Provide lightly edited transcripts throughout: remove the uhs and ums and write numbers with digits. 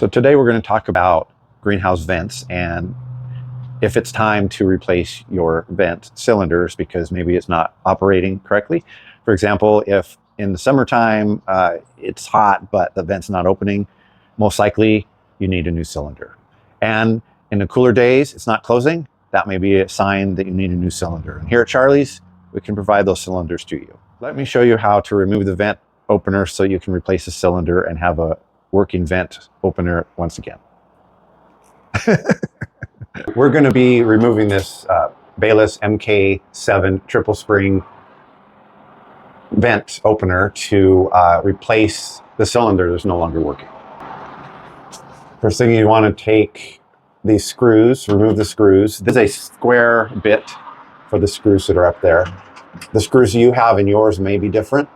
So today we're going to talk about greenhouse vents and if it's time to replace your vent cylinders because maybe it's not operating correctly. For example, if in the summertime it's hot but the vent's not opening, most likely you need a new cylinder. And in the cooler days it's not closing, that may be a sign that you need a new cylinder. And here at Charley's, we can provide those cylinders to you. Let me show you how to remove the vent opener so you can replace the cylinder and have a working vent opener once again. We're going to be removing this Bayless MK7 triple spring vent opener to replace the cylinder that's no longer working. First thing, you want to take these screws, remove the screws. This is a square bit for the screws that are up there. The screws you have in yours may be different.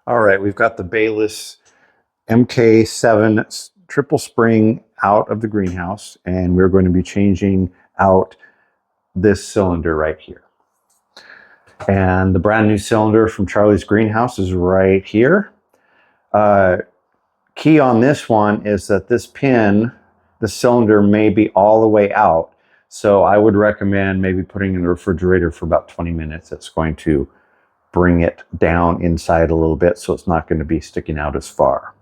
All right, we've got the Bayless MK7 triple spring out of the greenhouse, and we're going to be changing out this cylinder right here. And the brand new cylinder from Charley's greenhouse is right here. Key on this one is that this pin, the cylinder may be all the way out. So I would recommend maybe putting it in the refrigerator for about 20 minutes. It's going to bring it down inside a little bit, so it's not going to be sticking out as far.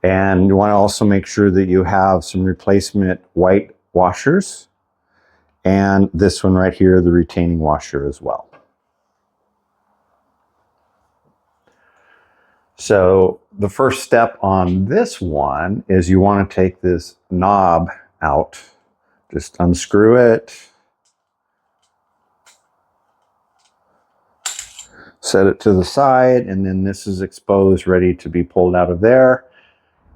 And you want to also make sure that you have some replacement white washers, and this one right here, the retaining washer as well. So the first step on this one is you want to take this knob out, just unscrew it, set it to the side, and then this is exposed, ready to be pulled out of there.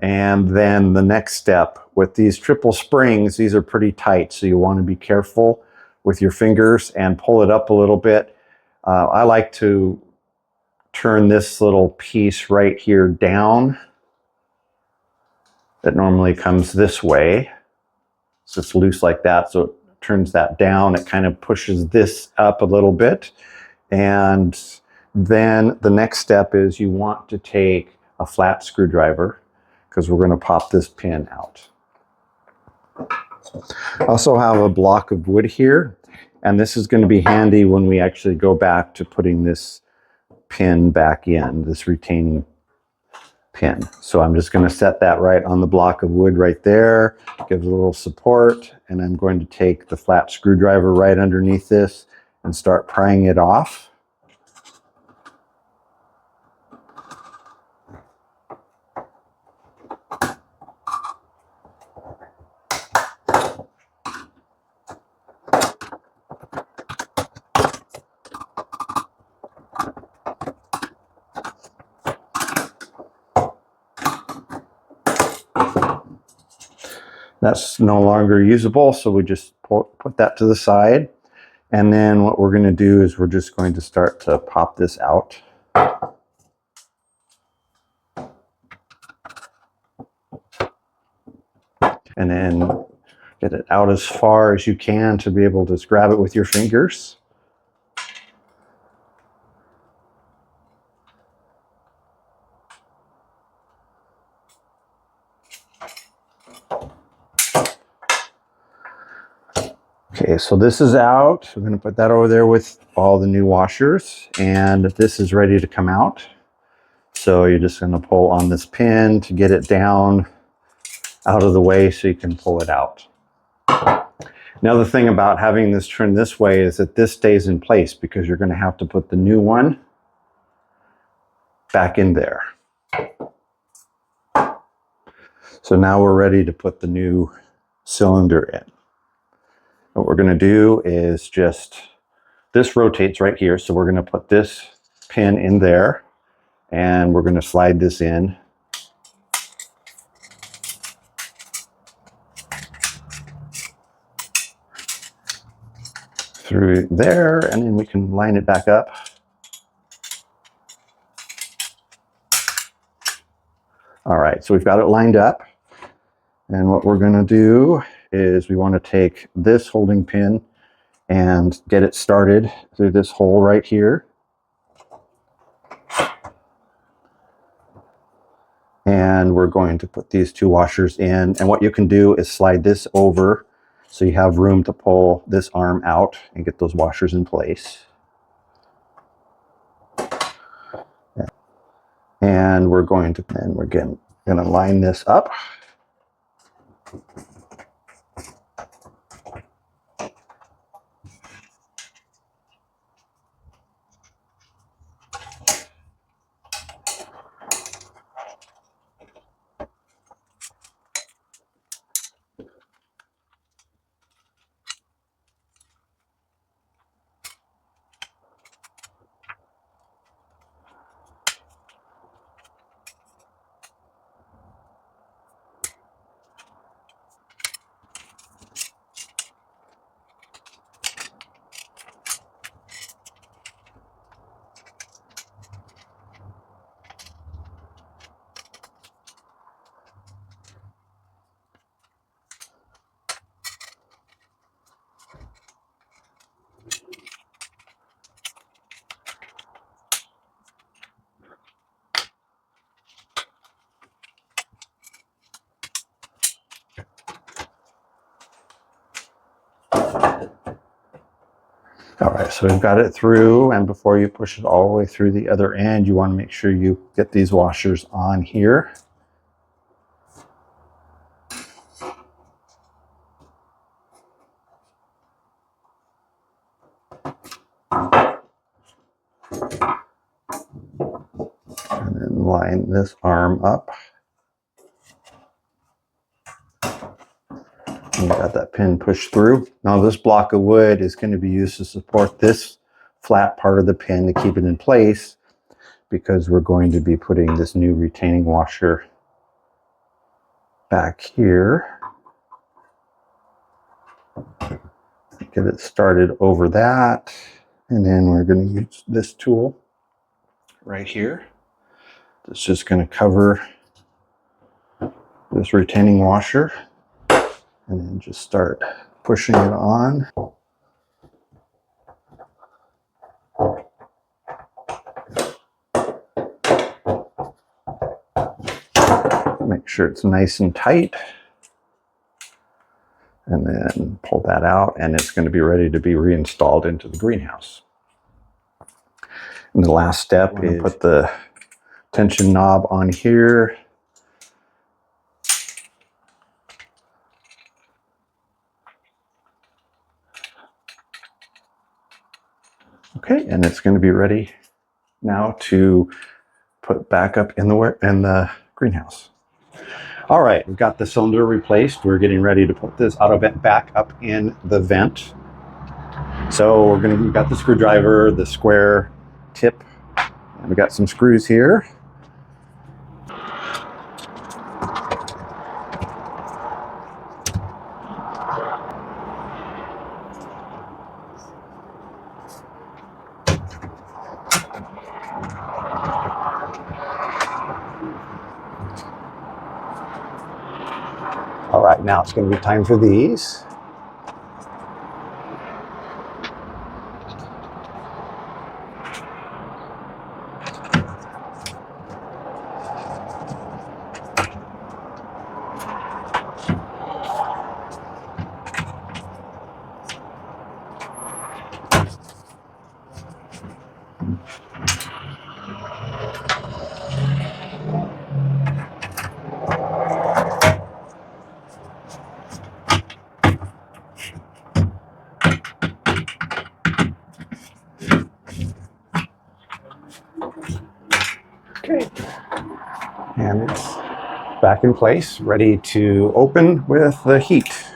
And then the next step with these triple springs, these are pretty tight, so you want to be careful with your fingers and pull it up a little bit. I like to turn this little piece right here down. That normally comes this way. So it's loose like that, so it turns that down. It kind of pushes this up a little bit. And then the next step is you want to take a flat screwdriver because we're going to pop this pin out. I also have a block of wood here, and this is going to be handy when we actually go back to putting this pin back in, this retaining pin. So I'm just going to set that right on the block of wood right there, gives a little support, and I'm going to take the flat screwdriver right underneath this and start prying it off. That's no longer usable, so we just put that to the side. And then what we're going to do is we're just going to start to pop this out. And then get it out as far as you can to be able to just grab it with your fingers. Okay, so this is out. We're going to put that over there with all the new washers, and this is ready to come out. So you're just going to pull on this pin to get it down out of the way so you can pull it out. Another thing about having this turned this way is that this stays in place because you're going to have to put the new one back in there. So now we're ready to put the new cylinder in. What we're going to do is just, this rotates right here, so we're going to put this pin in there and we're going to slide this in. Through there, and then we can line it back up. All right, so we've got it lined up. And what we're going to do is we want to take this holding pin and get it started through this hole right here. And we're going to put these two washers in. And what you can do is slide this over so you have room to pull this arm out and get those washers in place. And we're going to line this up. All right, so we've got it through, and before you push it all the way through the other end, you want to make sure you get these washers on here. And then line this arm up. And you got that pin pushed through. Now this block of wood is going to be used to support this flat part of the pin to keep it in place, because we're going to be putting this new retaining washer back here. Get it started over that. And then we're going to use this tool right here. It's just going to cover this retaining washer. And then just start pushing it on. Make sure it's nice and tight. And then pull that out, and it's going to be ready to be reinstalled into the greenhouse. And the last step is put the tension knob on here. Okay, and it's going to be ready now to put back up in the greenhouse. All right, we've got the cylinder replaced. We're getting ready to put this auto vent back up in the vent. So we've got the screwdriver, the square tip, and we've got some screws here. All right, now it's going to be time for these. Okay, and it's back in place, ready to open with the heat.